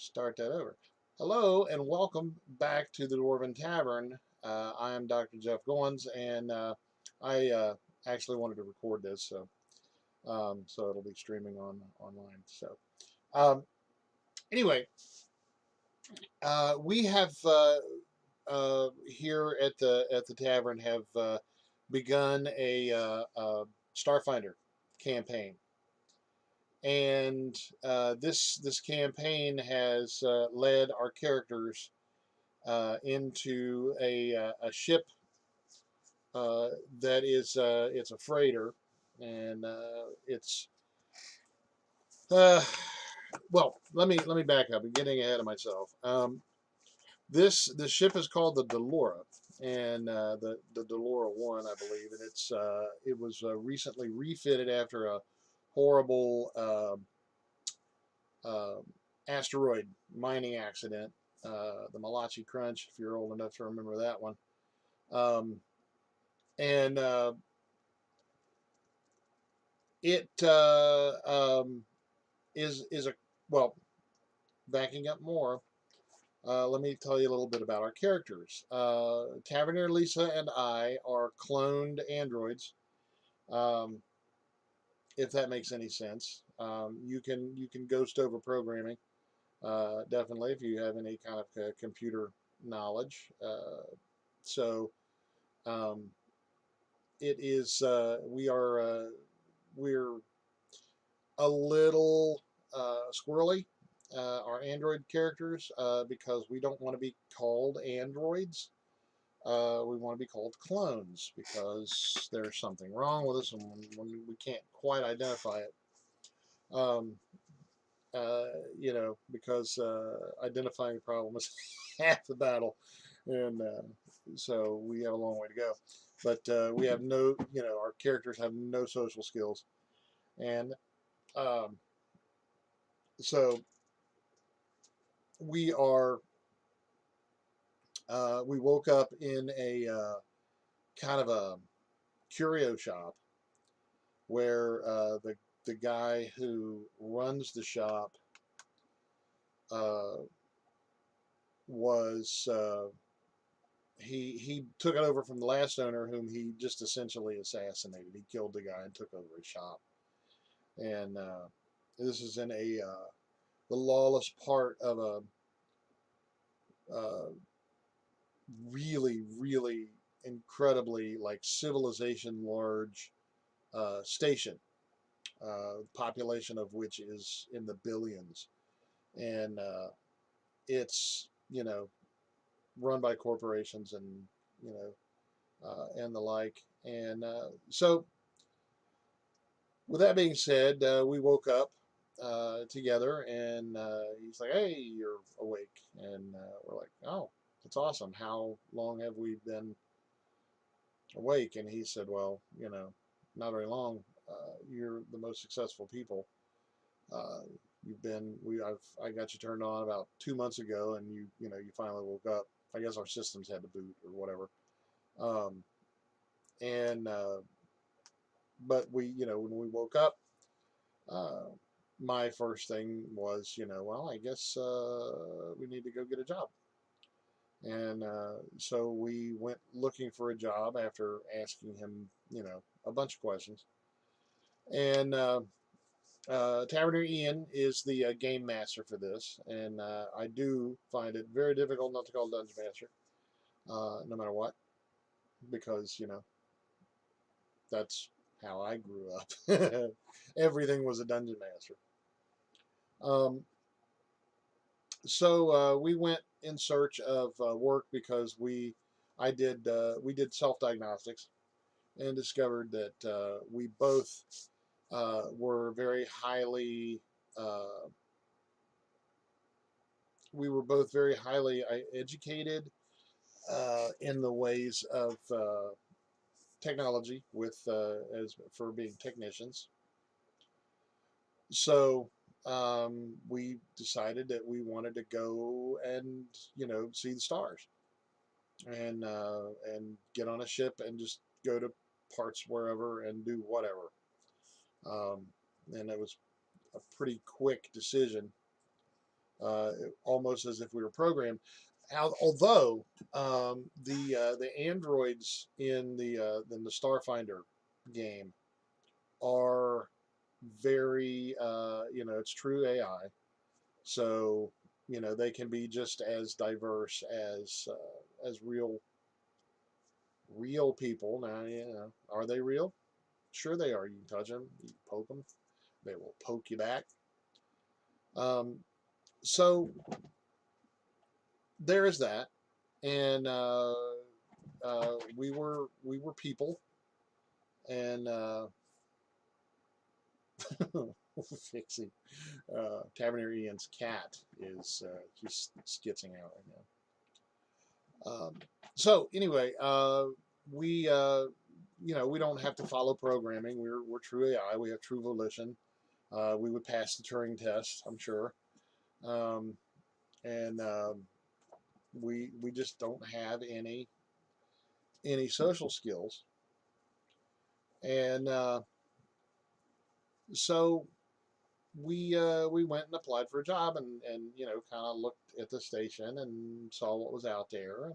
start that over. Hello and welcome back to the Dwarven Tavern. I am Dr. Jeff Goins, and I actually wanted to record this, so it'll be streaming online. So um, anyway, we have here at the tavern have begun a Starfinder campaign. And this campaign has led our characters into a ship that is it's a freighter, and it's uh, well. Let me back up. I'm getting ahead of myself. This ship is called the Delora, and the Delora One, I believe, and it was recently refitted after a horrible uh, asteroid mining accident, the Malachi Crunch, if you're old enough to remember that one. Um, and it is a well. Backing up more, let me tell you a little bit about our characters. Tavernier Lisa and I are cloned androids. Um, if that makes any sense, you can ghost over programming. Definitely, if you have any kind of computer knowledge. So um, it is we're a little squirrely, our android characters, because we don't want to be called androids. We want to be called clones because there's something wrong with us and we can't quite identify it. Um, uh, because identifying the problem is half the battle, and so we have a long way to go. But we have no, our characters have no social skills, and um, so we are. We woke up in a kind of a curio shop where the guy who runs the shop uh, was he took it over from the last owner, whom he just essentially assassinated. He killed the guy and took over his shop. And this is in the lawless part of a uh, really incredibly like civilization large station, population of which is in the billions, and it's run by corporations and and the like. And so, with that being said, we woke up together, and he's like, "Hey, you're awake," and we're like, "Oh, that's awesome. How long have we been awake?" And he said, "Well, not very long. You're the most successful people. Uh, you've been I got you turned on about 2 months ago, and you finally woke up. I guess our systems had to boot or whatever." Um, and But when we woke up, uh, my first thing was, well, I guess we need to go get a job. And so we went looking for a job after asking him, a bunch of questions. And Taverner Ian is the game master for this, and I do find it very difficult not to call Dungeon Master, no matter what, because that's how I grew up. Everything was a dungeon master. Um, so we went in search of work because we did self diagnostics and discovered that we both were very highly uh, we were both very highly educated in the ways of technology with as for being technicians. So we decided that we wanted to go and see the stars and get on a ship and just go to parts wherever and do whatever. Um, and it was a pretty quick decision uh, almost as if we were programmed. Although the androids in the Starfinder game are very it's true AI, so they can be just as diverse as real people. Now, are they real? Sure they are. You can touch them, you can poke them, they will poke you back. Um, so there is that, and we were people, and fixing Tavernier Ian's cat is he's skitzing out right now. So anyway, we we don't have to follow programming. We're true AI. We have true volition. We would pass the Turing test, I'm sure. Um, and we just don't have any social skills. And so we went and applied for a job, and kind of looked at the station and saw what was out there,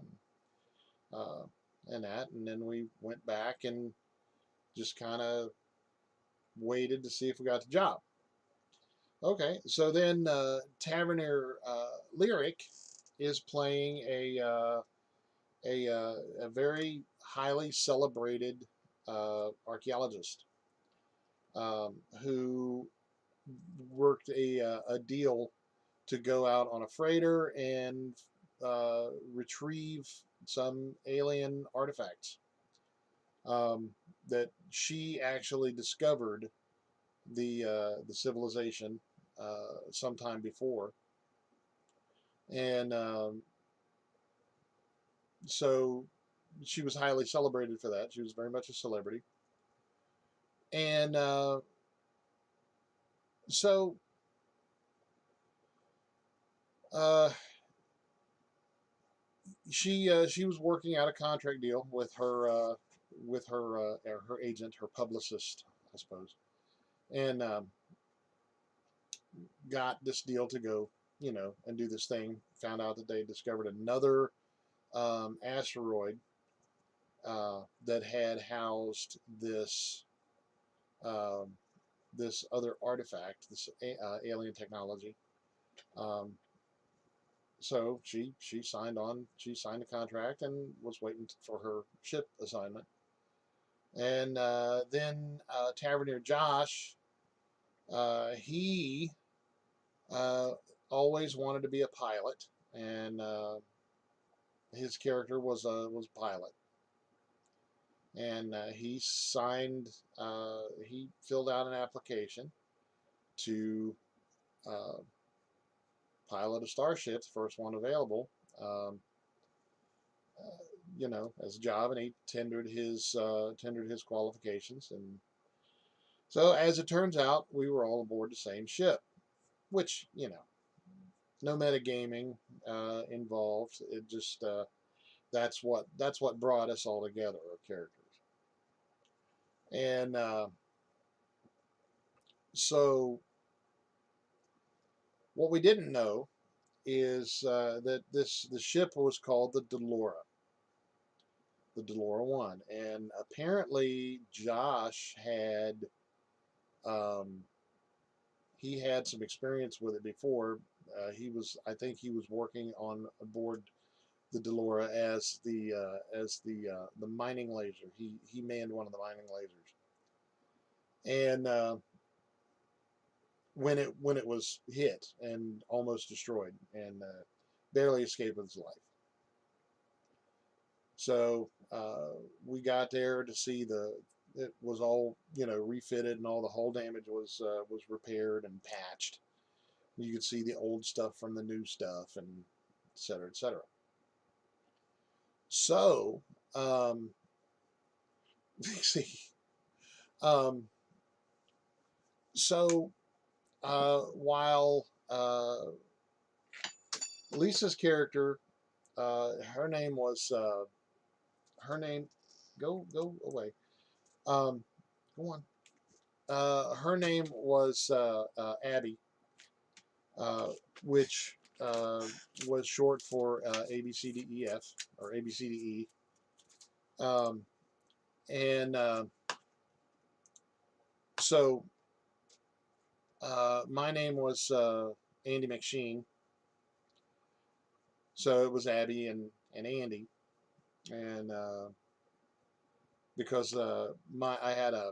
uh, and that, and then we went back and just kind of waited to see if we got the job. Okay, so then Tavernier Lyric is playing a very highly celebrated archaeologist, who worked a deal to go out on a freighter and retrieve some alien artifacts, um, that she actually discovered the civilization sometime before, and so she was highly celebrated for that. She was very much a celebrity, and so uh, she was working out a contract deal with her agent, her publicist, I suppose, and got this deal to go, and do this thing. Found out that they discovered another asteroid that had housed um, this other artifact, this alien technology. Um, so she signed on. She signed a contract and was waiting for her ship assignment. And then Tavernier Josh, he uh, always wanted to be a pilot, and his character was a pilot, and he signed. He filled out an application to uh, pilot a starship, the first one available. Um, as a job, and he tendered his qualifications, and so as it turns out, we were all aboard the same ship, which no metagaming involved. It just that's what brought us all together, our characters, and so what we didn't know is that the ship was called the Delora One, and apparently Josh um, had some experience with it before. I think he was working on aboard the Delora as the mining laser. He manned one of the mining lasers, and when it was hit and almost destroyed, and barely escaped with his life. So we got there to see it was all refitted, and all the hull damage was repaired and patched. You could see the old stuff from the new stuff, and et cetera, et cetera. So, see, um, so while Lisa's character, her name was her name, go away, go on. Her name was Abby, uh, which was short for ABCDEF or ABCDE. Um, and so my name was Andy McSheen. So it was Abby and Andy. And because I had a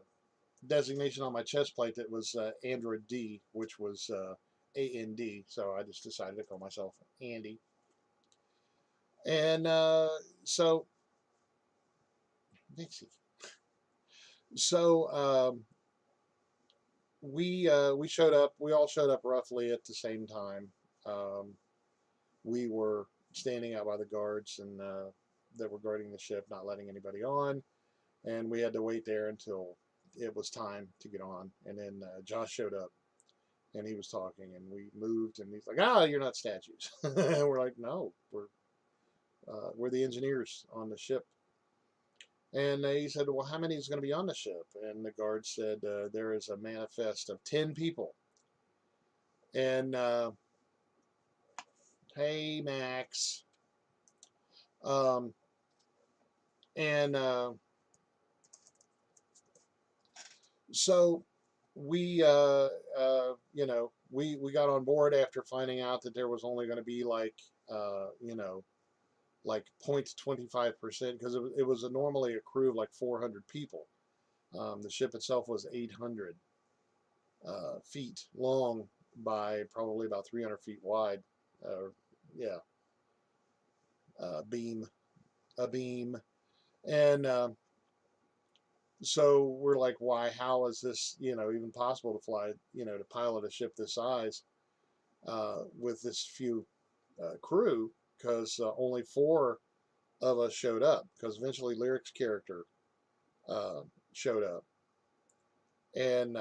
designation on my chest plate that was Android D, which was AND. So I just decided to call myself Andy. And so, Dixie. So we showed up. We all showed up roughly at the same time. Um, we were standing out by the guards and that were guarding the ship, not letting anybody on, and we had to wait there until it was time to get on. And then Josh showed up, and he was talking, and we moved, and he's like, "Ah, you're not statues." And we're like, "No, we're the engineers on the ship." And he said, "Well, how many is going to be on the ship?" And the guard said, "There is a manifest of 10 people." And hey, Max. Um, and so we, we got on board after finding out that there was only going to be like, like 0.25% because it was normally a crew of like 400 people. The ship itself was 800 feet long by probably about 300 feet wide. Yeah, beam, a beam. And so we're like, why, how is this, even possible to fly, to pilot a ship this size with this few crew? Because only four of us showed up, because eventually Lyric's character uh, showed up. And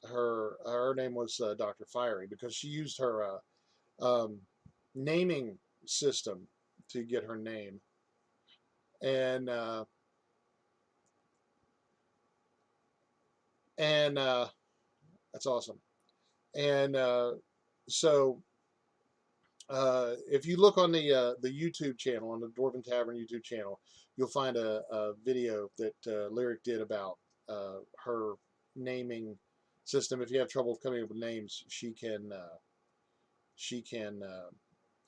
her name was Dr. Fiery, because she used her um, naming system to get her name. And and that's awesome. And so if you look on the YouTube channel, on the Dwarven Tavern YouTube channel, you'll find a video that Lyric did about her naming system. If you have trouble coming up with names,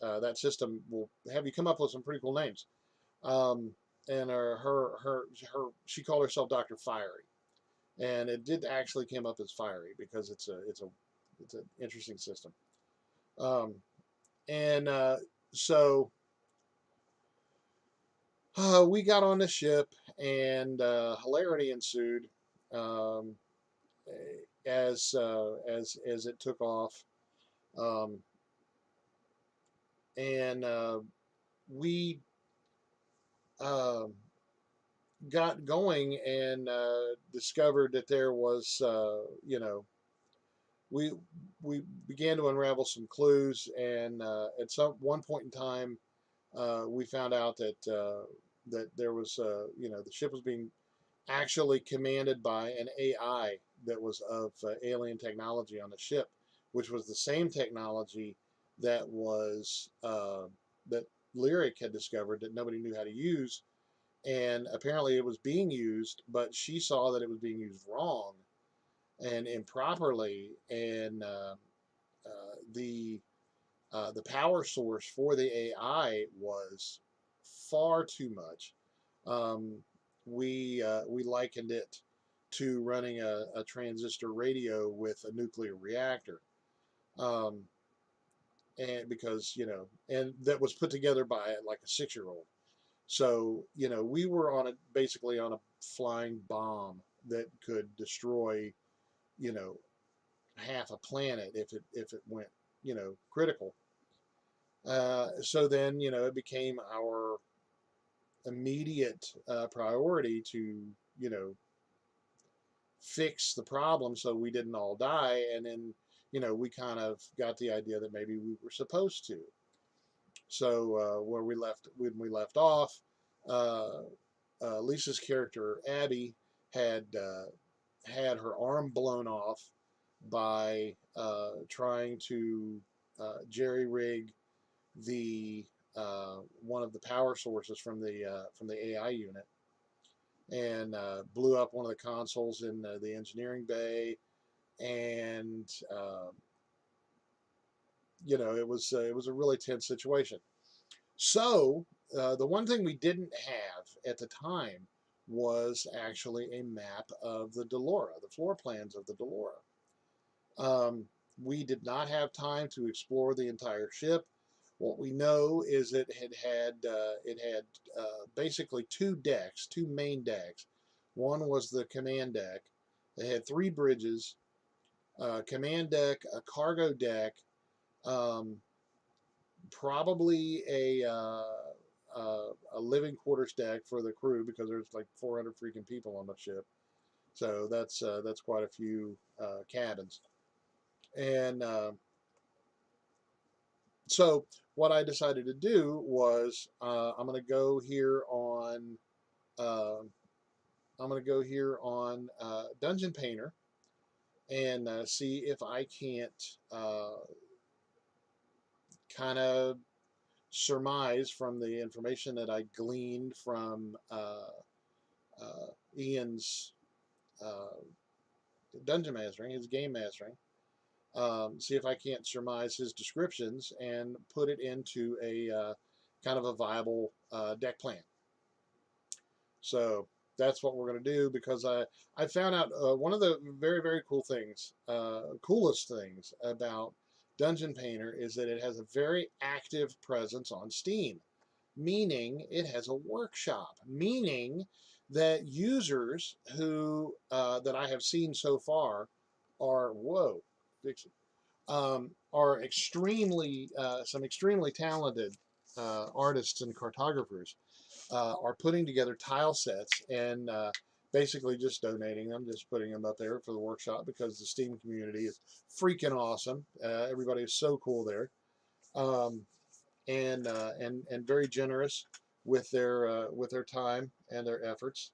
that system will have you come up with some pretty cool names. Um, and she called herself Dr. Fiery, and it did actually came up as Fiery because it's an interesting system. Um, and so we got on the ship, and hilarity ensued um, as it took off, um, and we uh, got going and discovered that there was, we we began to unravel some clues, and at some one point in time, we found out that there was, the ship was being actually commanded by an AI that was of alien technology on the ship, which was the same technology that was that Lyric had discovered that nobody knew how to use, and apparently it was being used, but she saw that it was being used wrong and improperly, and the power source for the AI was far too much. Um, we likened it to running a transistor radio with a nuclear reactor, um, and because and that was put together by like a 6-year-old. So we were basically on a flying bomb that could destroy you know half a planet if it went critical. So then it became our immediate priority to you know fix the problem so we didn't all die. And then we kind of got the idea that maybe we were supposed to. So when we left off, uh, Lisa's character Abby had had her arm blown off by trying to jerry-rig the one of the power sources from the AI unit, and blew up one of the consoles in the engineering bay. And it was a really tense situation. So the one thing we didn't have at the time was actually a map of the Delora, the floor plans of the Delora. Um, we did not have time to explore the entire ship. What we know is it had basically two decks, two main decks. One was the command deck. It had three bridges, command deck, a cargo deck, um, probably a living quarters deck for the crew because there's like 400 freaking people on the ship. So that's quite a few cabins. And so what I decided to do was I'm going to go here on uh, Dungeon Painter and see if I can't kind of surmise from the information that I gleaned from Ian's uh, dungeon mastering, his game mastering. See if I can't surmise his descriptions and put it into a kind of a viable deck plan. So that's what we're going to do because I found out one of the very, very coolest things about Dungeon Painter is that it has a very active presence on Steam, meaning it has a workshop, meaning that users who that I have seen so far are are extremely some extremely talented artists and cartographers are putting together tile sets and basically just donating them, just putting them up there for the workshop because the Steam community is freaking awesome. Everybody is so cool there, um, and very generous with their time and their efforts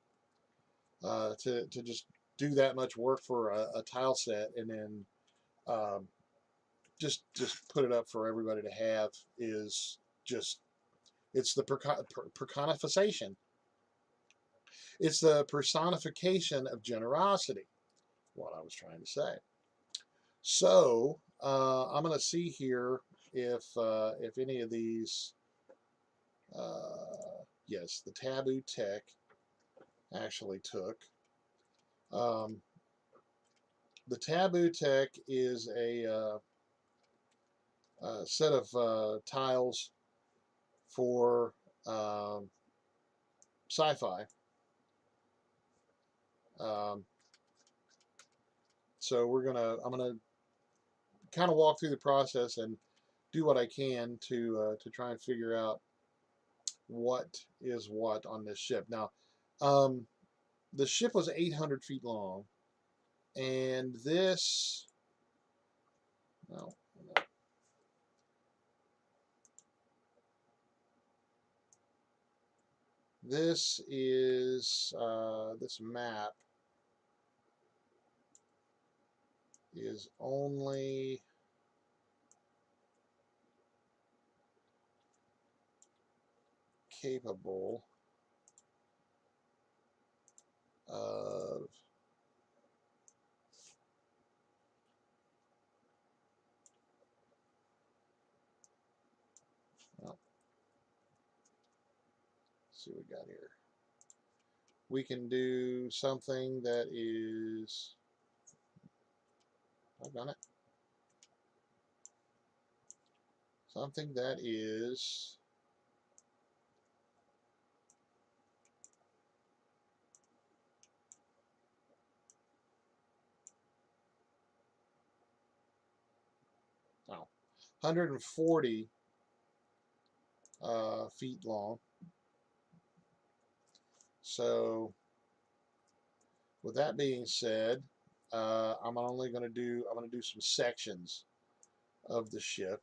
to just do that much work for a tile set and then um, just put it up for everybody to have is just it's the personification. It's the personification of generosity. What I was trying to say. So I'm going to see here if any of these. Yes, the taboo tech actually took. Um, the taboo tech is a set of tiles for um, sci-fi. Um, so I'm gonna kind of walk through the process and do what I can to try and figure out what is what on this ship. Now, um, the ship was 800 feet long, and this, no, this is this map is only capable of well, let's see what we got here. We can do something that is, I've done it, something that is 140 feet long. So with that being said, I'm going to do some sections of the ship,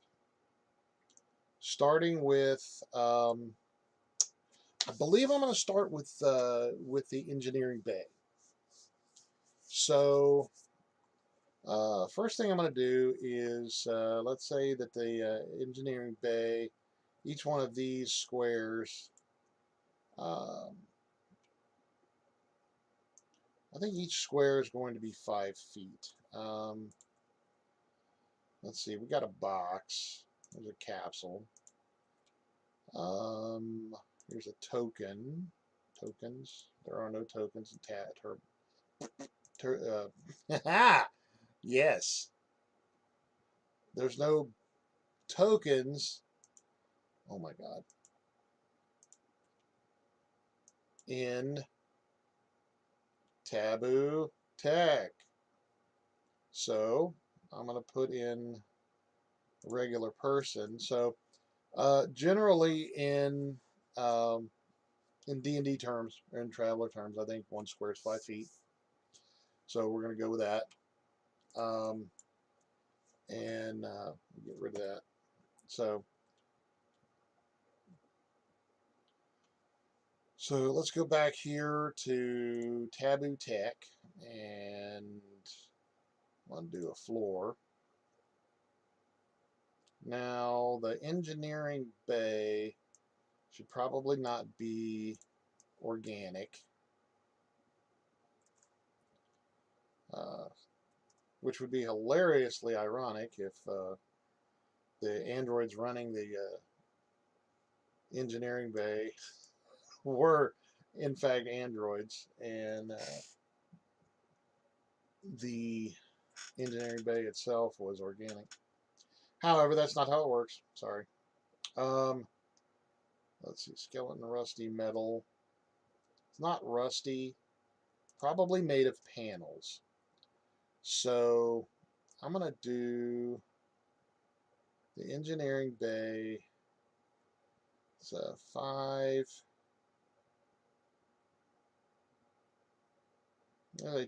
starting with I believe I'm going to start with the engineering bay. So First thing I'm going to do is, let's say that the engineering bay, each one of these squares, um, I think each square is going to be 5 feet. Let's see, we got a box. There's a capsule. Um, Here's a token. Tokens. There are no tokens in yes. There's no tokens. Oh my God. In taboo tech. So I'm going to put in regular person. So generally in D&D terms, or in Traveler terms, I think 1 square is 5 feet. So we're going to go with that. Um, and get rid of that. So let's go back here to Taboo Tech and undo a floor. Now the engineering bay should probably not be organic, uh, which would be hilariously ironic if the androids running the engineering bay were in fact androids, and the engineering bay itself was organic. However, that's not how it works. Sorry. Um, let's see. Skeleton rusty metal. It's not rusty. Probably made of panels. So I'm going to do the engineering bay. It's a 5.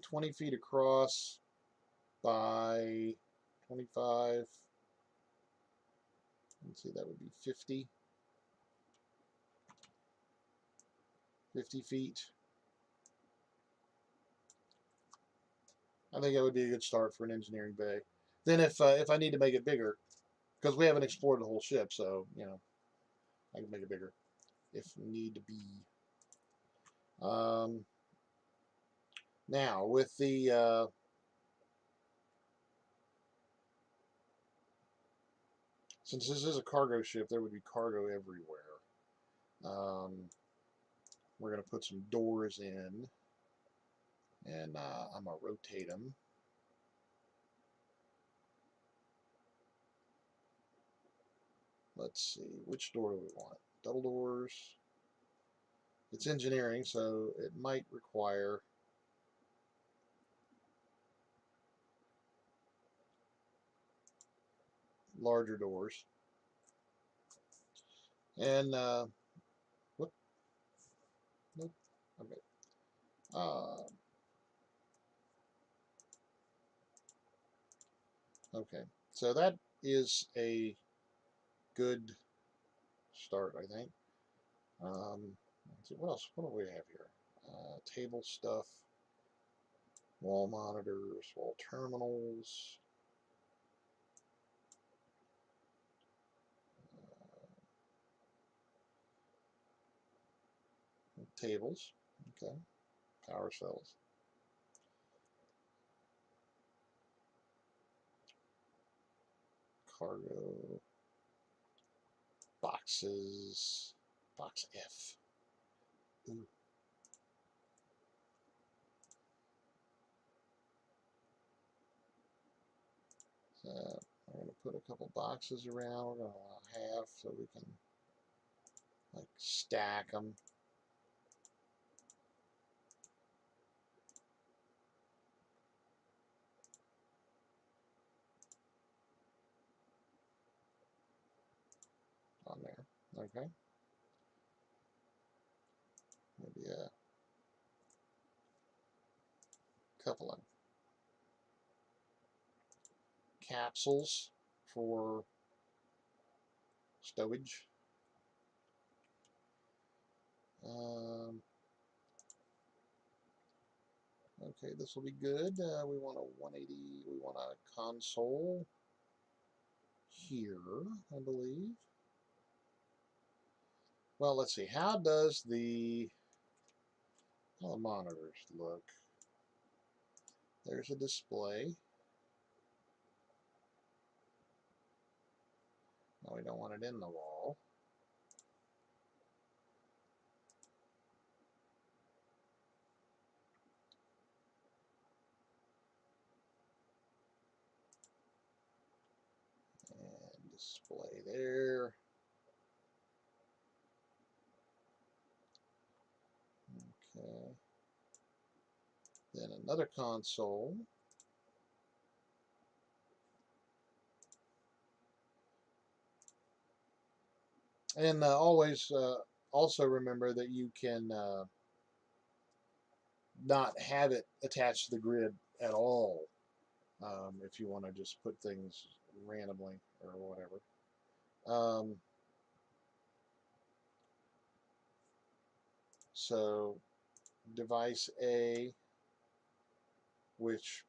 20 feet across by 25. Let's see, that would be 50 feet. I think that would be a good start for an engineering bay. Then if I need to make it bigger, because we haven't explored the whole ship, so I can make it bigger if need to be. Um, Now with the since this is a cargo ship, there would be cargo everywhere. We're gonna put some doors in, and I'm gonna rotate them. Let's see, which door do we want? Double doors. It's engineering, so it might require larger doors. And whoop, nope. Okay. Uh, okay. So that is a good start, I think. Let's see, what else? What do we have here? Table stuff, wall monitors, wall terminals, tables. Okay. Power cells. Cargo. Boxes. Box F. Ooh. So I'm going to put a couple boxes around. We're going to allow half so we can like stack them. On there. Okay. Maybe a couple of capsules for stowage. Okay, Okay, this will be good. We want a 180. We want a console here, I believe. Well, let's see. How does the monitors look? There's a display. No, we don't want it in the wall. And display there. Okay. Then another console. And always also remember that you can not have it attached to the grid at all if you want to just put things randomly or whatever. So device A, which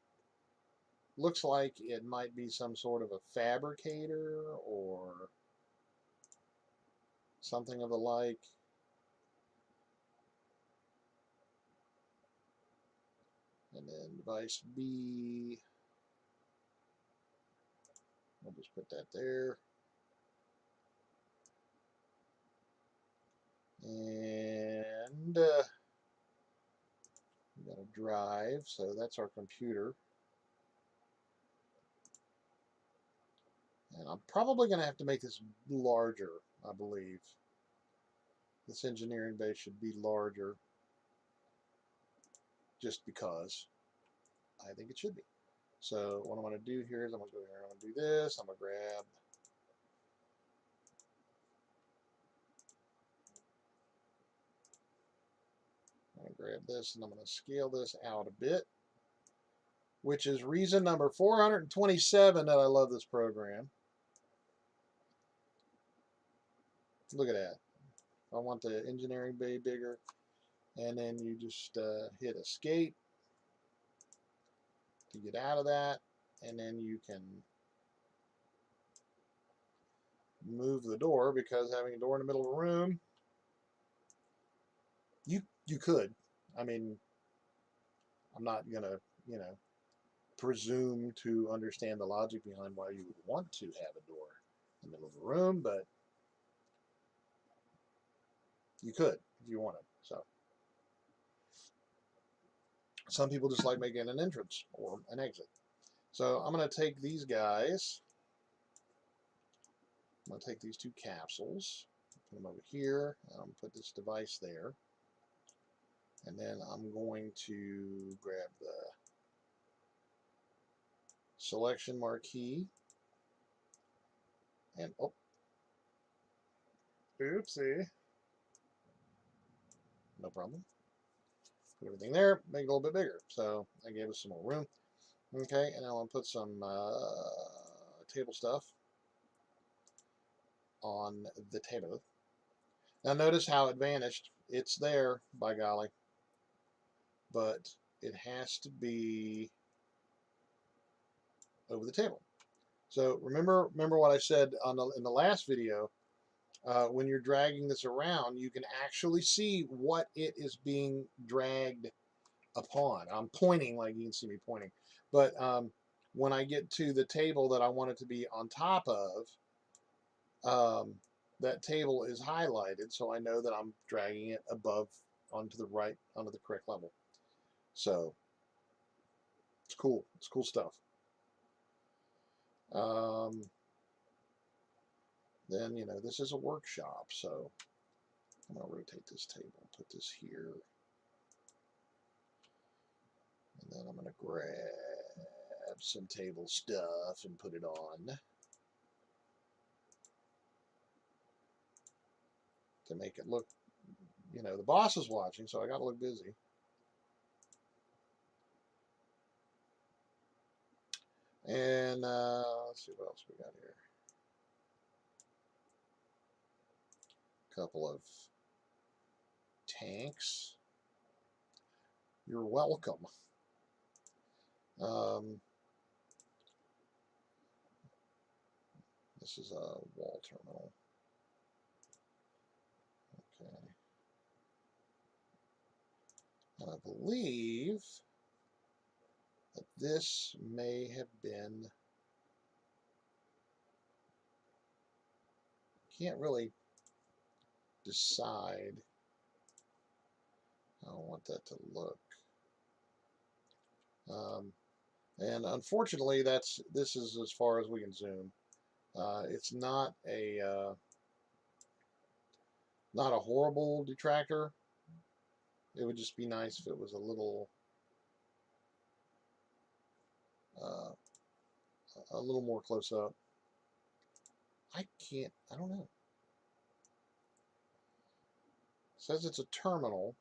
looks like it might be some sort of a fabricator or something of the like. And then device B, we'll just put that there. And we got a drive, so that's our computer. And I'm probably going to have to make this larger, I believe. This engineering base should be larger just because I think it should be. So what I'm going to do here is I'm going to go here, I'm going to do this, I'm going to grab this and I'm going to scale this out a bit, which is reason number 427 that I love this program. Look at that. I want the engineering bay bigger, and then you just hit escape to get out of that, and then you can move the door, because having a door in the middle of a room, you could. I mean, I'm not gonna, presume to understand the logic behind why you would want to have a door in the middle of a room, but you could if you wanted. So some people just like making an entrance or an exit. So I'm going to take these guys. I'm going to take these two capsules, put them over here, and I'm going to put this device there. And then I'm going to grab the selection marquee. And, oh, oopsie. No problem. Put everything there, make it a little bit bigger. So I gave us some more room. Okay, and now I'm going to put some table stuff on the table. Now notice how it vanished. It's there, by golly. But it has to be over the table. So remember what I said in the last video. When you're dragging this around, you can actually see what it is being dragged upon. I'm pointing like you can see me pointing. But when I get to the table that I want it to be on top of, that table is highlighted, so I know that I'm dragging it above onto the right, onto the correct level. So it's cool. It's cool stuff. Then, this is a workshop, so I'm going to rotate this table, put this here, and then I'm going to grab some table stuff and put it on to make it look, the boss is watching, so I got to look busy. And let's see what else we got here. A couple of tanks. You're welcome. Um, this is a wall terminal. Okay. And I believe that this may have been, can't really decide how I want that to look. Um, and unfortunately, this is as far as we can zoom. It's not a horrible detractor. It would just be nice if it was uh, a little more close up. I can't. I don't know. It says it's a terminal.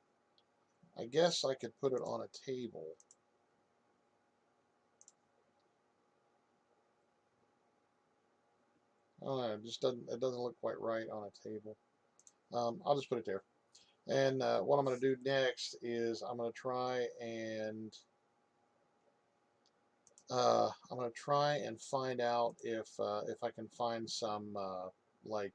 I guess I could put it on a table. I don't know. It doesn't look quite right on a table. I'll just put it there. And what I'm going to do next is I'm going to try and find out if I can find some like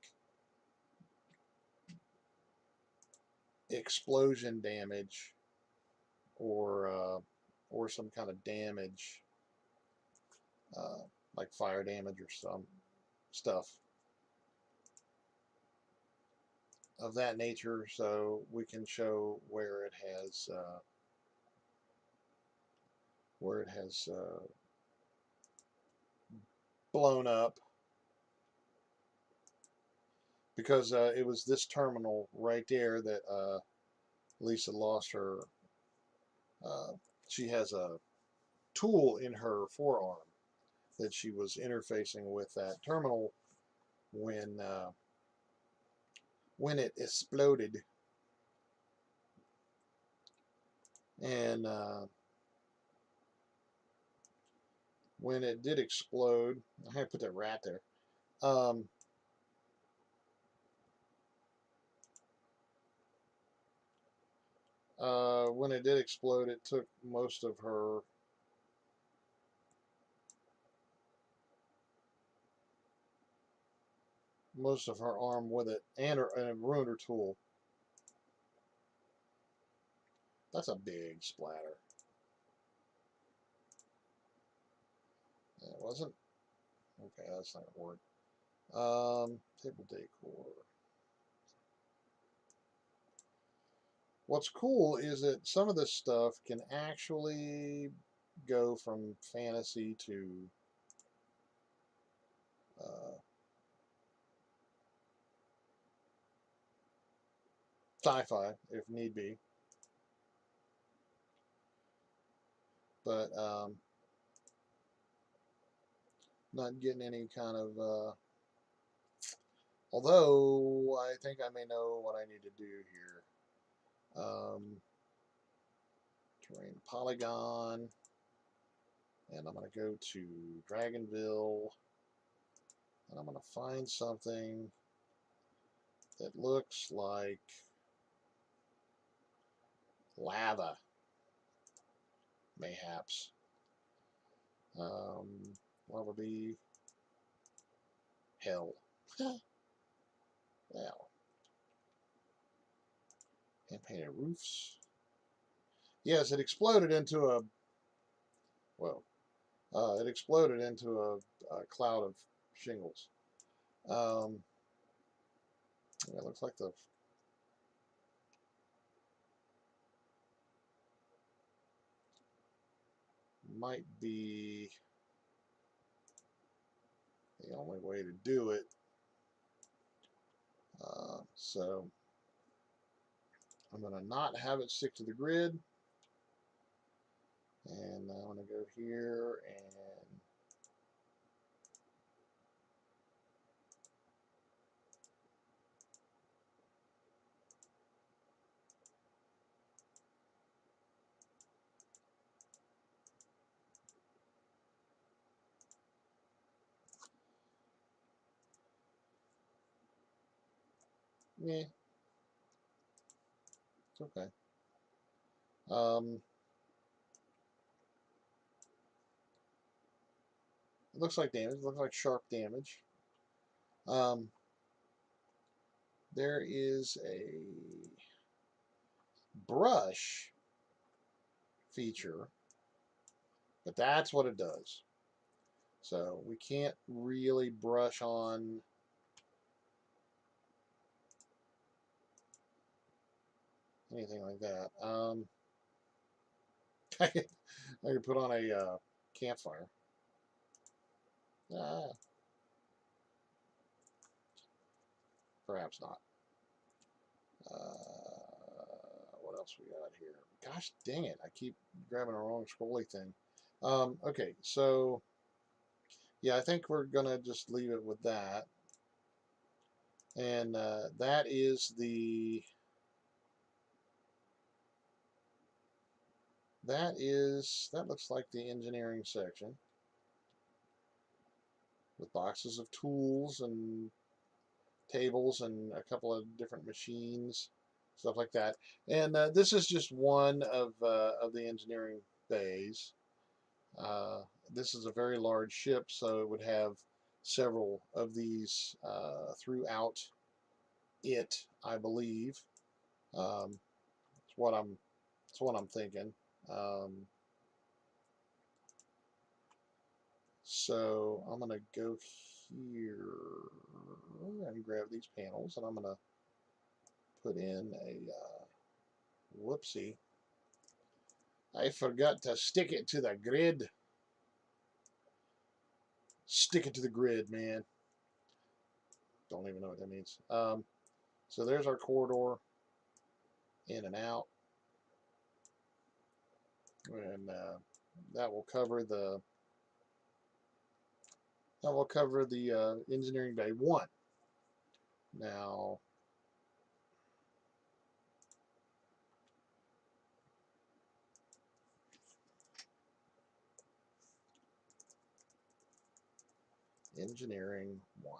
explosion damage or some kind of damage uh, like fire damage or some stuff of that nature, so we can show where it has blown up, because it was this terminal right there that Lisa lost her. Uh, she has a tool in her forearm that she was interfacing with that terminal when it exploded, and when it did explode, I had to put that rat there. When it did explode, it took most of her arm with it, and it ruined her tool. That's a big splatter. It wasn't. Okay, that's not gonna work. Table decor. What's cool is that some of this stuff can actually go from fantasy to uh, sci-fi if need be. But not getting any kind of. Although I think I may know what I need to do here. Terrain polygon, and I'm going to go to Dragonville, and I'm going to find something that looks like lava, mayhaps. What would be hell? Well, and painted roofs. Yes, it exploded into a well. It exploded into a cloud of shingles. Um, it looks like the might be the only way to do it. So I'm going to not have it stick to the grid. And I'm going to go here and yeah, it's okay. Um, looks like damage. Looks like sharp damage. Um, there is a brush feature, but that's what it does. So we can't really brush on anything like that. I could put on a campfire. Ah, perhaps not. What else we got here? Gosh dang it! I keep grabbing the wrong scrolly thing. Okay, so yeah, I think we're gonna just leave it with that, and that is that looks like the engineering section with boxes of tools and tables and a couple of different machines, stuff like that. And this is just one of the engineering bays. Uh, this is a very large ship, so it would have several of these throughout it, I believe. It's what I'm thinking. Um, so I'm gonna go here and grab these panels, and I'm gonna put in a whoopsie. I forgot to stick it to the grid. Stick it to the grid, man. Don't even know what that means. So there's our corridor, in and out, and that will cover the engineering bay 1. Now, engineering 1.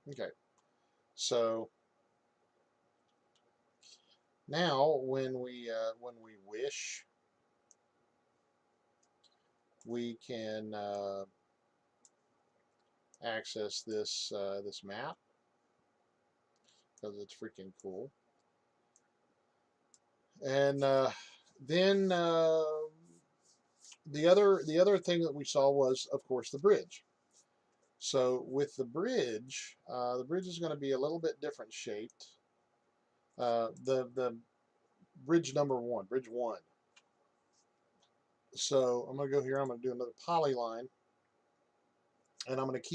Okay, so now when we wish, we can access this map because it's freaking cool. And then the other thing that we saw was, of course, the bridge. So with the bridge is going to be a little bit different shaped. The bridge number 1, bridge 1. So I'm going to go here. I'm going to do another polyline, and I'm going to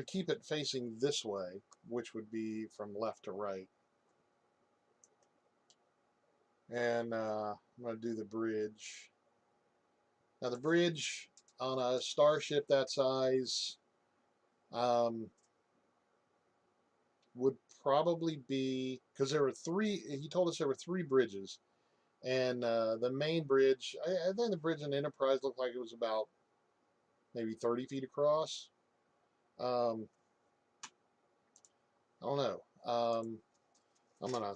keep it facing this way, which would be from left to right. And I'm going to do the bridge. Now the bridge on a starship that size um, would probably be, because there were 3. He told us there were 3 bridges, and the main bridge. I think the bridge in Enterprise looked like it was about maybe 30 feet across. Um, I don't know. I'm gonna.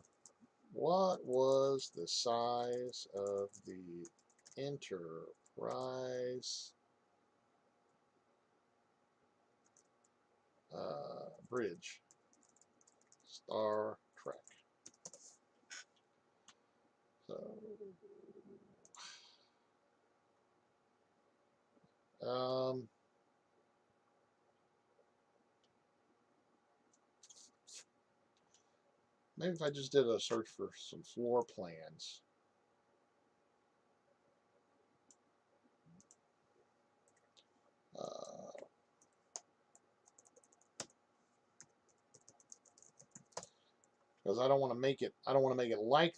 What was the size of the Enterprise bridge? Star Trek. So, maybe if I just did a search for some floor plans. Because I don't want to make it. I don't want to make it like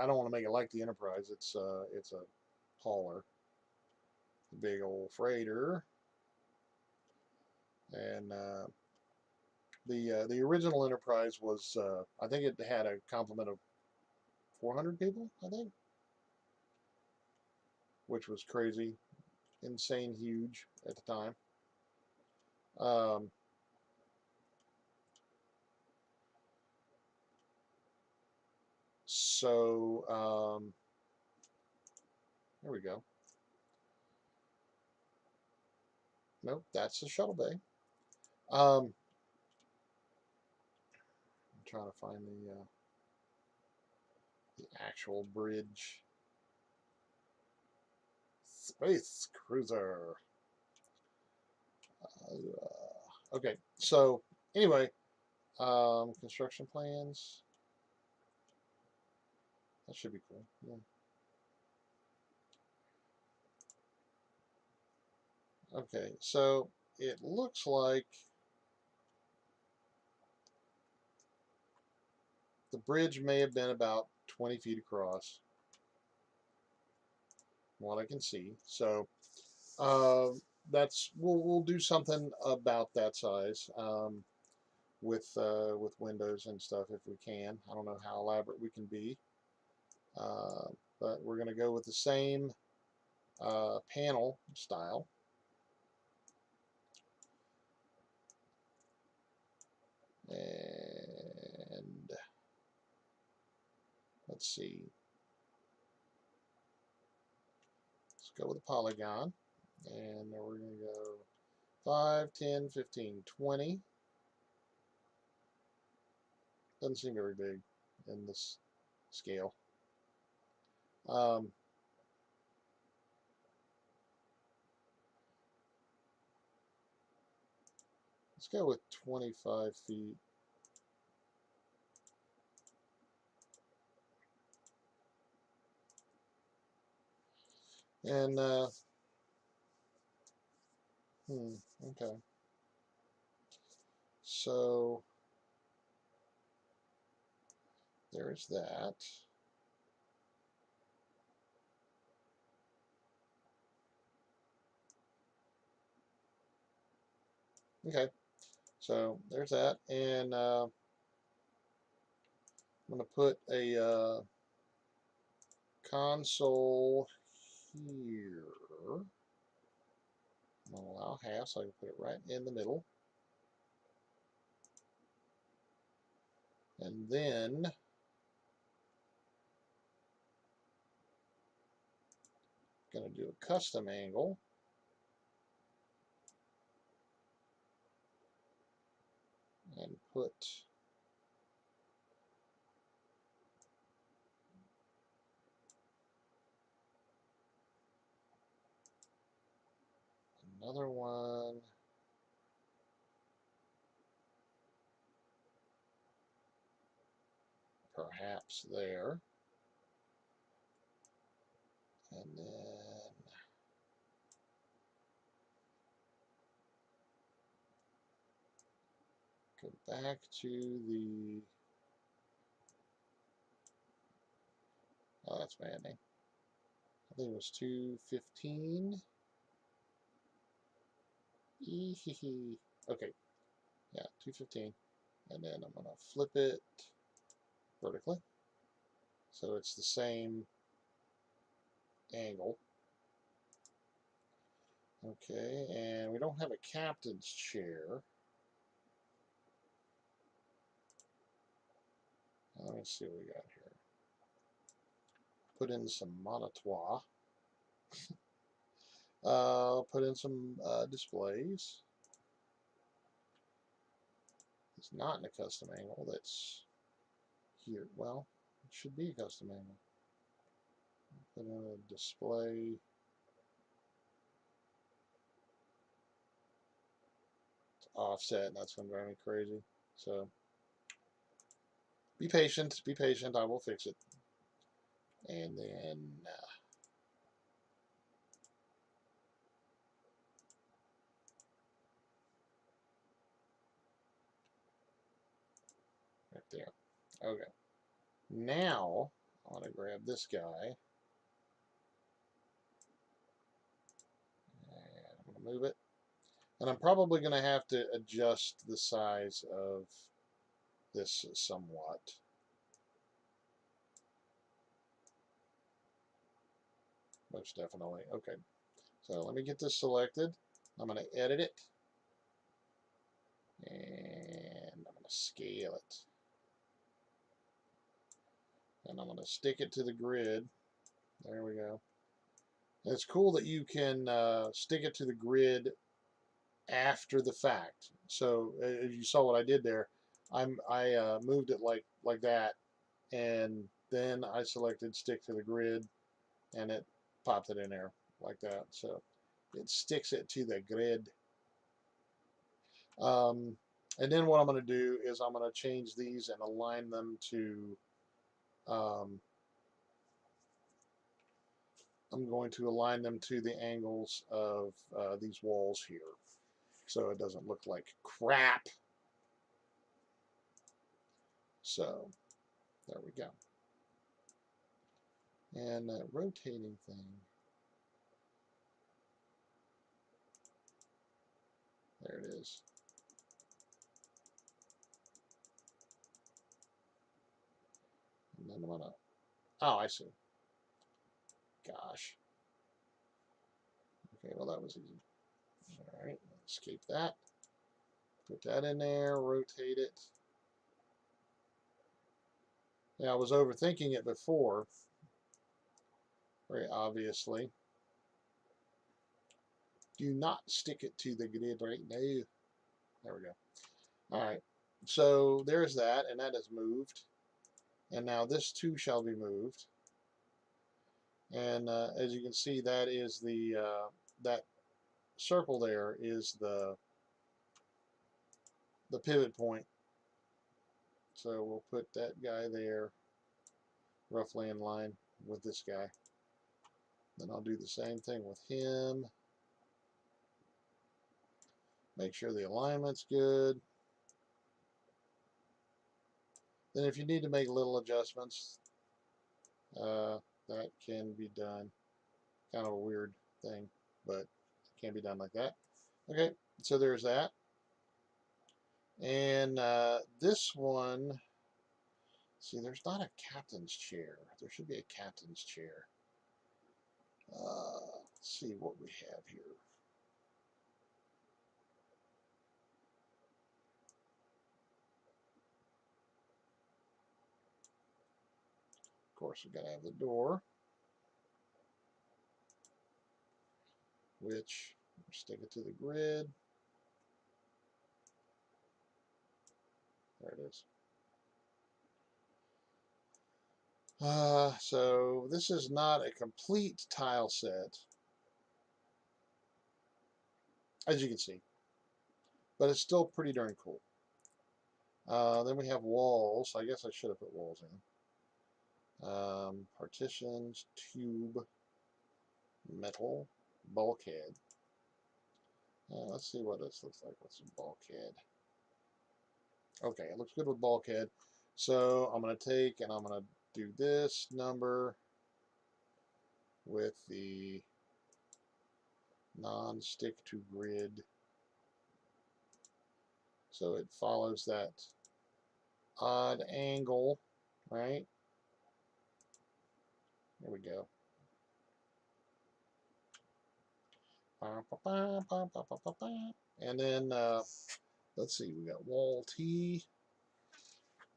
I don't want to make it like the Enterprise. It's a hauler, big old freighter, and the original Enterprise was I think it had a complement of 400 people. I think, which was crazy. insane huge at the time. Um, there we go. Nope, that's the shuttle bay. I'm trying to find the actual bridge. Space cruiser. Okay, so anyway, construction plans. That should be cool. Yeah. Okay, so it looks like the bridge may have been about 20 feet across, from what I can see. So uh, we'll do something about that size with windows and stuff if we can. I don't know how elaborate we can be, but we're going to go with the same panel style. And let's see. Let's go with a polygon. And we're going to go 5, 10, 15, 20. Doesn't seem very big in this scale. Um, let's go with 25 feet. And, okay. So, there's that. Okay. So, there's that. And I'm going to put a console here. I'm going to allow half, so I can put it right in the middle. And then going to do a custom angle. And put another one perhaps there. And then go back to the, oh, that's maddening. I think it was 215. Okay, yeah, 215. And then I'm going to flip it vertically. So it's the same angle. Okay, and we don't have a captain's chair. Let me see what we got here. Put in some monitois. Put in some displays. It's not in a custom angle. That's here. Well, it should be a custom angle. Put in a display. It's offset, and that's going to drive me crazy. So be patient. Be patient. I will fix it. And then right there. Okay. Now I want to grab this guy. And I'm going to move it. And I'm probably going to have to adjust the size of this somewhat. Most definitely. Okay. So let me get this selected. I'm going to edit it. And I'm going to scale it. And I'm going to stick it to the grid. There we go. And it's cool that you can stick it to the grid after the fact. So as you saw what I did there, I moved it like that, and then I selected stick to the grid, and it popped it in there like that. So it sticks it to the grid. And then what I'm going to do is I'm going to change these and align them to I'm going to align them to the angles of these walls here, so it doesn't look like crap. So there we go. And that rotating thing, there it is. And then I'm gonna, oh, I see. Gosh. Okay, well that was easy. All right, escape that. Put that in there, rotate it. Yeah, I was overthinking it before, very obviously. Do not stick it to the grid right now. There we go. All right, so there's that, and that is moved. And now this too shall be moved. And as you can see, that is the that circle there is the pivot point. So we'll put that guy there, roughly in line with this guy. Then I'll do the same thing with him. Make sure the alignment's good. Then if you need to make little adjustments, that can be done. Kind of a weird thing, but it can be done like that. Okay, so there's that. And this one, see, there's not a captain's chair. There should be a captain's chair. Let's see what we have here. Of course, we've got to have the door, which stick it to the grid. There it is. So this is not a complete tile set, as you can see, but it's still pretty darn cool. Then we have walls. I guess I should have put walls in. Partitions, tube, metal, bulkhead. Let's see what this looks like with some bulkhead. Okay, it looks good with bulkhead. So I'm going to take and I'm going to do this number with the non-stick to grid. So it follows that odd angle, right? There we go. And then, let's see, we got wall T.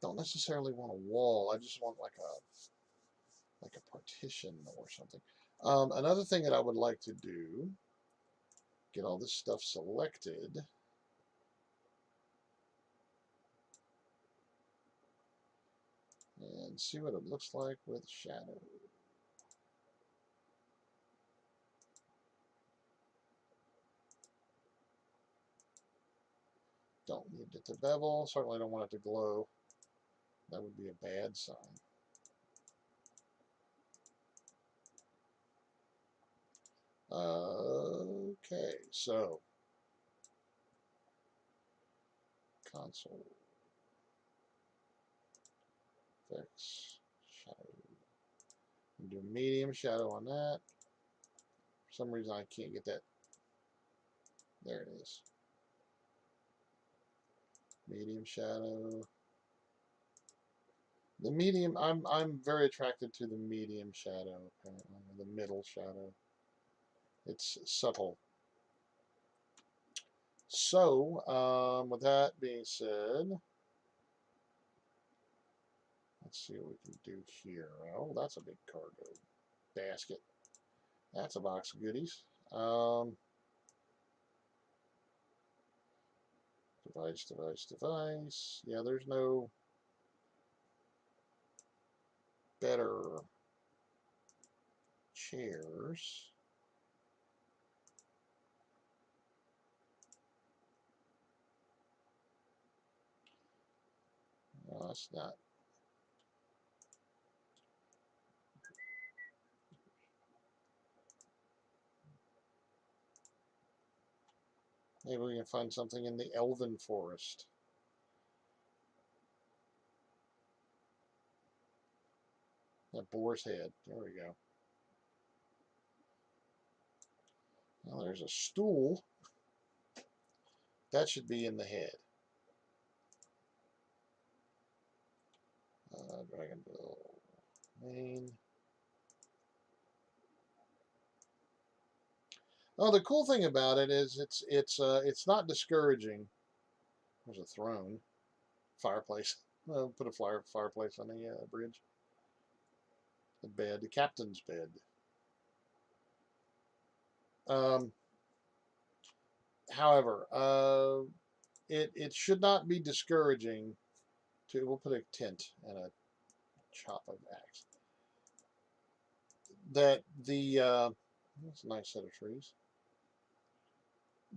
Don't necessarily want a wall. I just want like a partition or something. Another thing that I would like to do, get all this stuff selected. And see what it looks like with shadow. Don't need it to bevel. Certainly don't want it to glow. That would be a bad sign. Okay, so console effects shadow. Do medium shadow on that. For some reason I can't get that. There it is. Medium shadow. The medium, I'm very attracted to the medium shadow, apparently, or the middle shadow. It's subtle. So, with that being said, let's see what we can do here. Oh, that's a big cargo basket. That's a box of goodies. Device. Yeah, there's no better chairs. No, that's not. Maybe we can find something in the Elven Forest. That boar's head. There we go. Well, there's a stool. That should be in the head. Dragonville main. Oh, the cool thing about it is it's not discouraging. There's a throne, fireplace. Put a fireplace on the bridge. The bed, the captain's bed. Um, However, it should not be discouraging to. We'll put a tent and a chop of axe. That the that's a nice set of trees.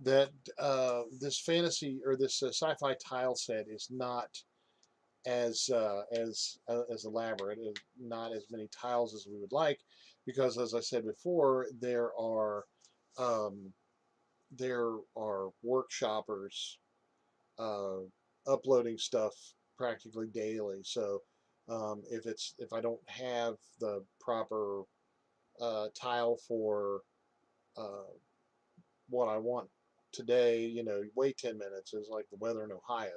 That this fantasy or this sci-fi tile set is not as elaborate, not as many tiles as we would like, because as I said before, um, there are workshoppers uh, uploading stuff practically daily. So if I don't have the proper tile for uh, what I want today, wait 10 minutes. Is like the weather in Ohio.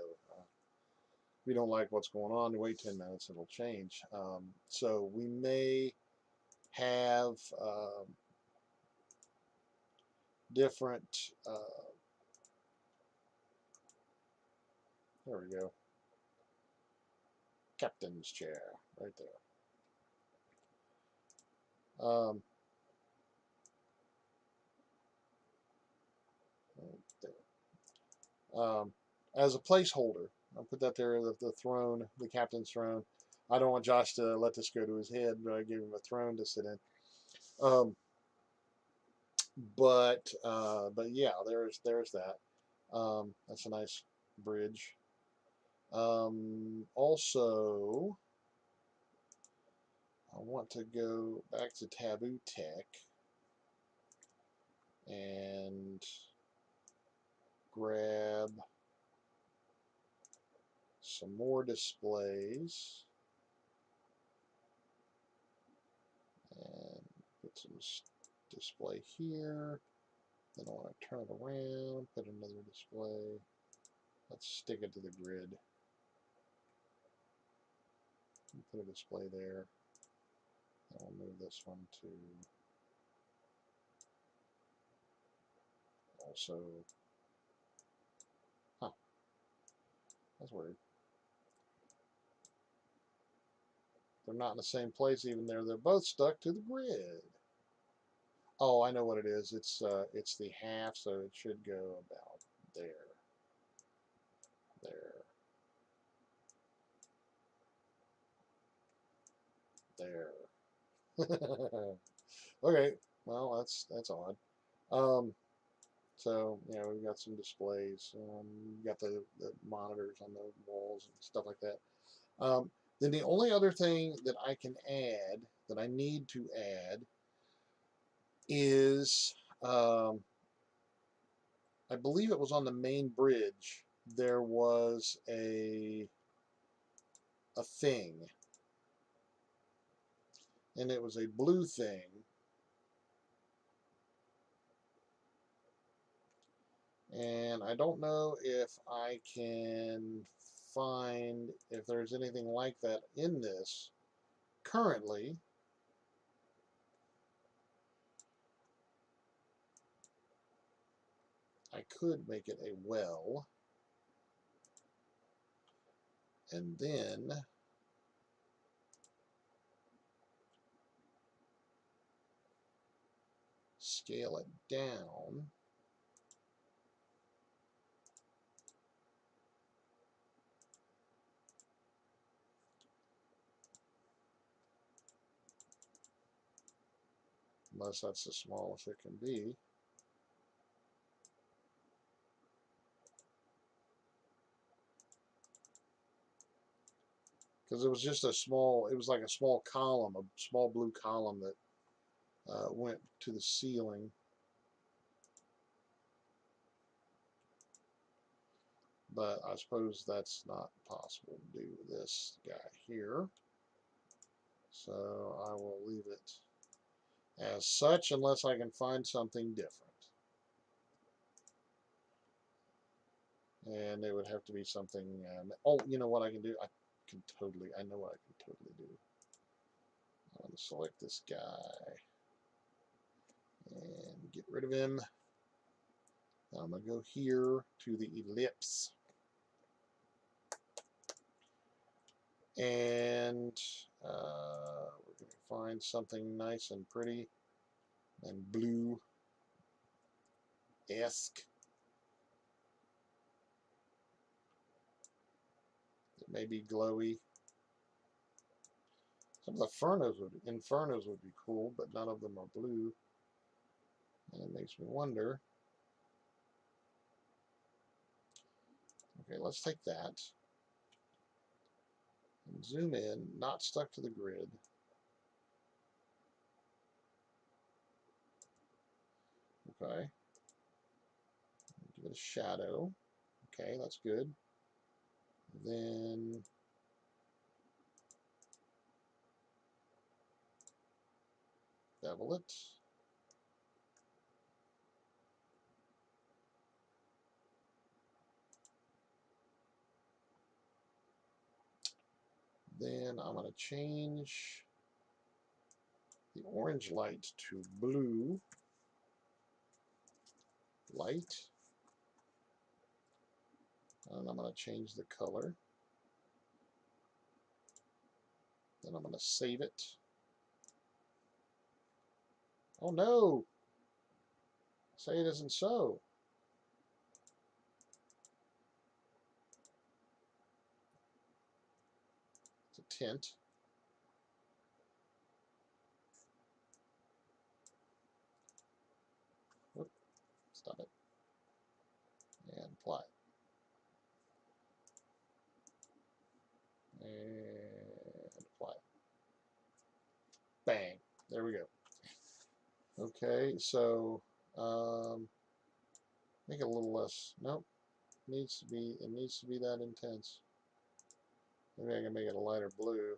If you don't like what's going on, wait 10 minutes, it'll change. So we may have different, there we go, captain's chair right there. Um, right there. As a placeholder, I'll put that there, the throne, the captain's throne. I don't want Josh to let this go to his head, but I gave him a throne to sit in. But yeah, there's that. That's a nice bridge. Also, I want to go back to Taboo Tech and grab some more displays and put some display here. Then I want to turn it around, put another display. Let's stick it to the grid. Put a display there. I'll move this one to also. Huh, that's weird. They're not in the same place even there. They're both stuck to the grid. Oh, I know what it is. It's the half, so it should go about there. There. There. Okay. Well, that's odd. Um, so we've got some displays. We've got the monitors on the walls and stuff like that. Then the only other thing that I can add, that I need to add, is I believe it was on the main bridge. There was a thing, and it was a blue thing, and I don't know if I can find if there's anything like that in this currently. I could make it a well, and then scale it down. Unless that's the smallest it can be. Because it was just a small, it was like a small column, a small blue column that went to the ceiling. But I suppose that's not possible to do with this guy here. So I will leave it as such unless I can find something different. And it would have to be something, oh, you know what I can do? I know what I can totally do. I'm going to select this guy and get rid of him. I'm going to go here to the ellipse. And we're going to find something nice and pretty and blue-esque. It may be glowy. Some of the infernos would be cool, but none of them are blue. And it makes me wonder. Okay, let's take that and zoom in, not stuck to the grid. Okay. Give it a shadow. Okay, that's good. Then bevel it. Then I'm going to change the orange light to blue light. And I'm going to change the color. Then I'm going to save it. Oh no! Say it isn't so. It's a tint. Whoop, stop it. And apply. And apply. Bang. There we go. Okay, so make it a little less. Nope. It needs to be that intense. Maybe I can make it a lighter blue.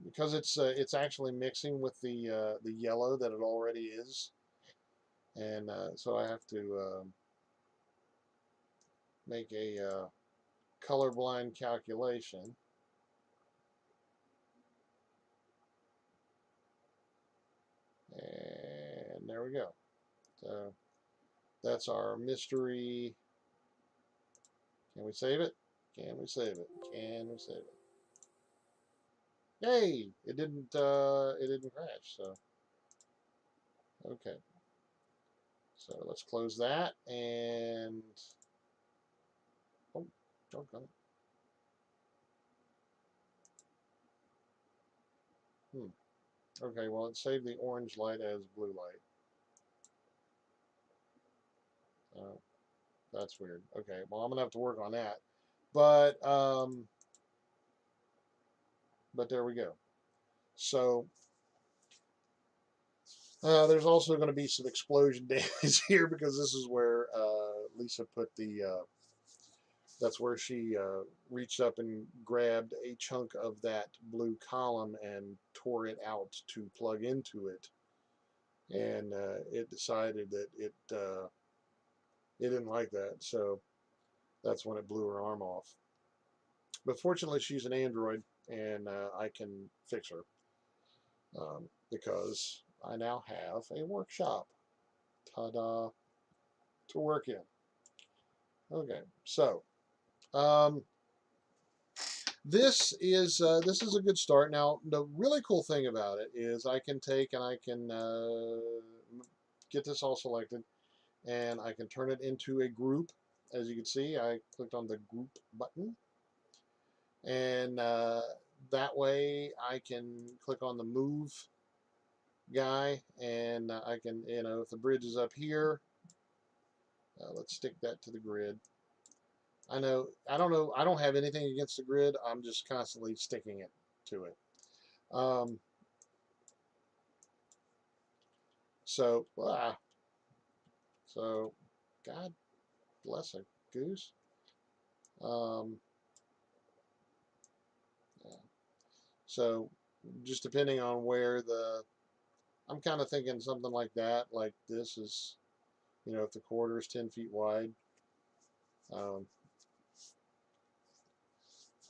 Because it's actually mixing with the yellow that it already is, and so I have to make a colorblind calculation. And there we go. So that's our mystery. Can we save it? Can we save it? Can we save it? Yay! It didn't crash. So okay. So let's close that and oh, doggone it. Okay, well it saved the orange light as blue light. That's weird. Okay, well I'm gonna have to work on that. But there we go. So there's also going to be some explosion damage here because this is where Lisa put the. That's where she reached up and grabbed a chunk of that blue column and tore it out to plug into it, and it decided that it didn't like that, so that's when it blew her arm off. But fortunately, she's an android, and I can fix her because I now have a workshop. Ta-da! To work in. Okay, so um, this is a good start. Now, the really cool thing about it is I can take and I can get this all selected, and I can turn it into a group. As you can see, I clicked on the group button, and that way I can click on the move guy, and I can, if the bridge is up here, let's stick that to the grid. I don't know, I don't have anything against the grid. I'm just constantly sticking it to it. Um, so, so, God bless a goose. Um, yeah. So, just depending on where I'm kind of thinking something like that. Like this is, if the corridor is 10 feet wide, um,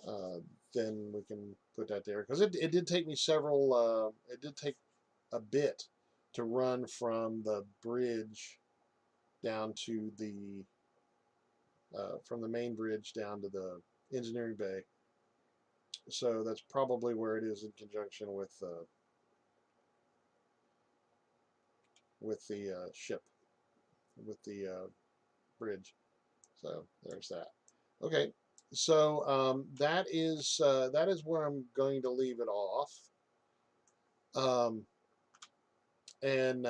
uh, then we can put that there. Because it did take me it did take a bit to run from the bridge down to from the main bridge down to the engineering bay. So that's probably where it is in conjunction with the ship, with the bridge. So there's that. Okay, so that is where I'm going to leave it off. Um, and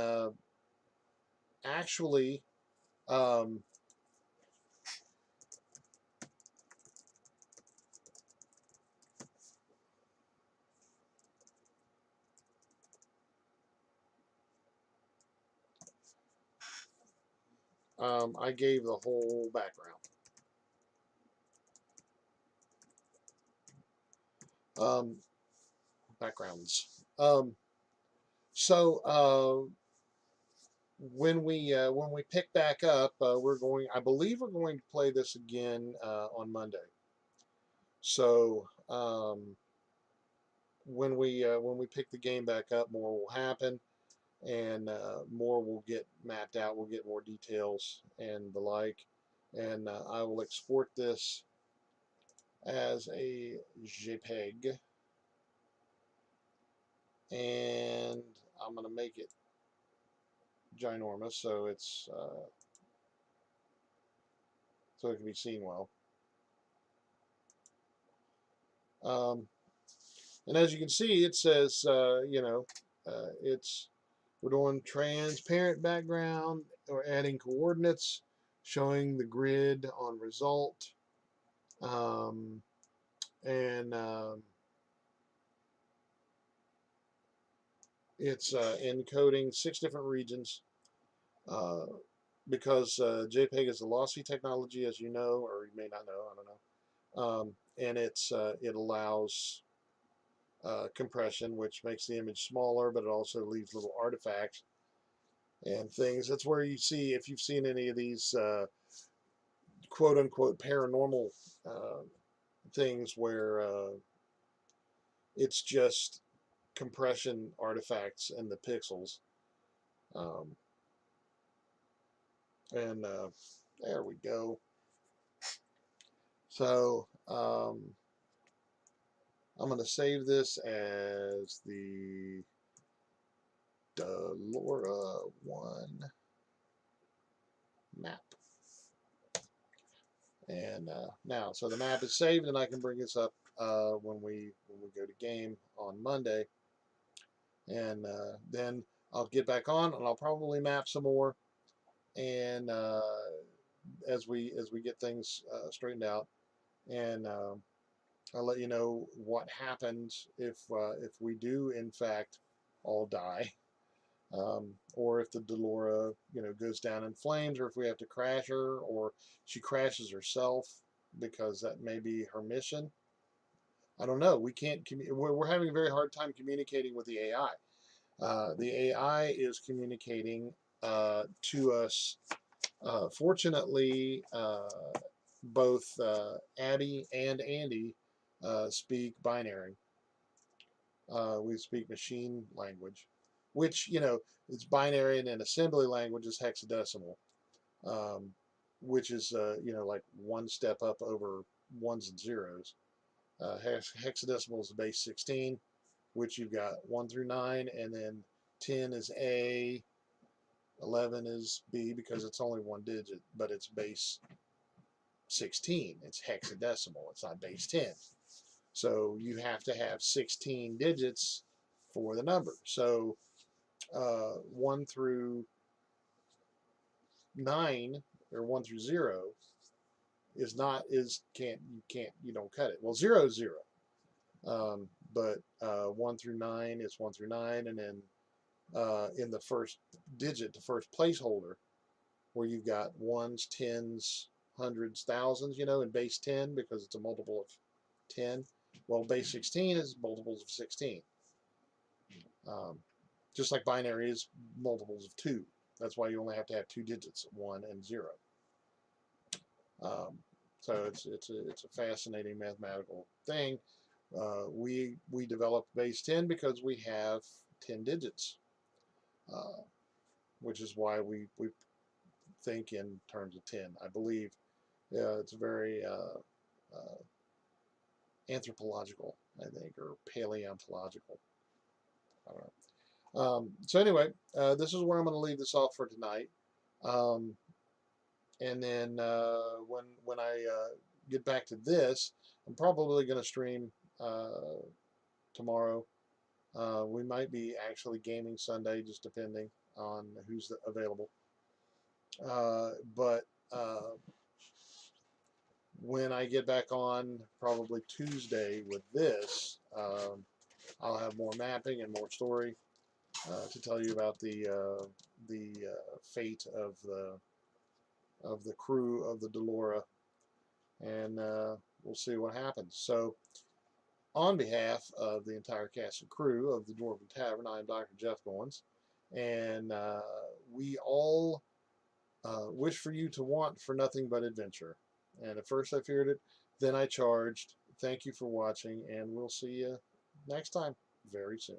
actually, um, I gave the whole background. Um, backgrounds. So when we pick back up, I believe we're going to play this again on Monday. So when we pick the game back up, more will happen, and more will get mapped out. We'll get more details and the like, and I will export this as a JPEG, and I'm going to make it ginormous so it can be seen well. Um, and as you can see, it says we're doing transparent background or adding coordinates, showing the grid on result, um, and it's encoding 6 different regions. Uh, because JPEG is a lossy technology, as you know, or you may not know, I don't know. And it allows compression, which makes the image smaller, but it also leaves little artifacts and things. That's where you see, if you've seen any of these quote unquote paranormal uh, things where it's just compression artifacts in the pixels. Um, and there we go. So I'm going to save this as the Delora 1 map. And now, so the map is saved, and I can bring this up when we go to game on Monday, and then I'll get back on, and I'll probably map some more, and as we get things straightened out, and I'll let you know what happens if we do in fact all die. Or if the Delora, goes down in flames, or if we have to crash her, or she crashes herself because that may be her mission. I don't know. We can't. We're having a very hard time communicating with the AI. The AI is communicating to us. Fortunately, both Abby and Andy speak binary. We speak machine language. which, you know, it's binary, and in assembly language is hexadecimal, um, which is, you know, like one step up over ones and zeros. Hexadecimal is base 16, which you've got 1 through 9, and then 10 is A, 11 is B because it's only one digit, but it's base 16. It's hexadecimal. It's not base 10. So you have to have 16 digits for the number. So 1 through 9 or 1 through 0 is not is can't you don't cut it. Well, 0 is 0. But 1 through 9 is 1 through 9, and then in the first digit, the first placeholder, where you've got ones, tens, hundreds, thousands, you know, in base 10 because it's a multiple of 10. Well, base 16 is multiples of 16. Um, just like binary is multiples of 2. That's why you only have to have 2 digits, 1 and 0. So it's a fascinating mathematical thing. We developed base 10 because we have 10 digits, uh, which is why we think in terms of 10. I believe it's very anthropological, I think, or paleontological. I don't know. So anyway, this is where I'm going to leave this off for tonight. Um, and then when I get back to this, I'm probably going to stream tomorrow. We might be actually gaming Sunday, just depending on who's available. But when I get back on, probably Tuesday with this, I'll have more mapping and more story to tell you about the fate of the crew of the Delora, and we'll see what happens. So, on behalf of the entire cast and crew of the Dwarven Tavern, I am Dr. Jeff Goins, and we all wish for you to want for nothing but adventure. And at first I feared it, then I charged. Thank you for watching, and we'll see you next time very soon.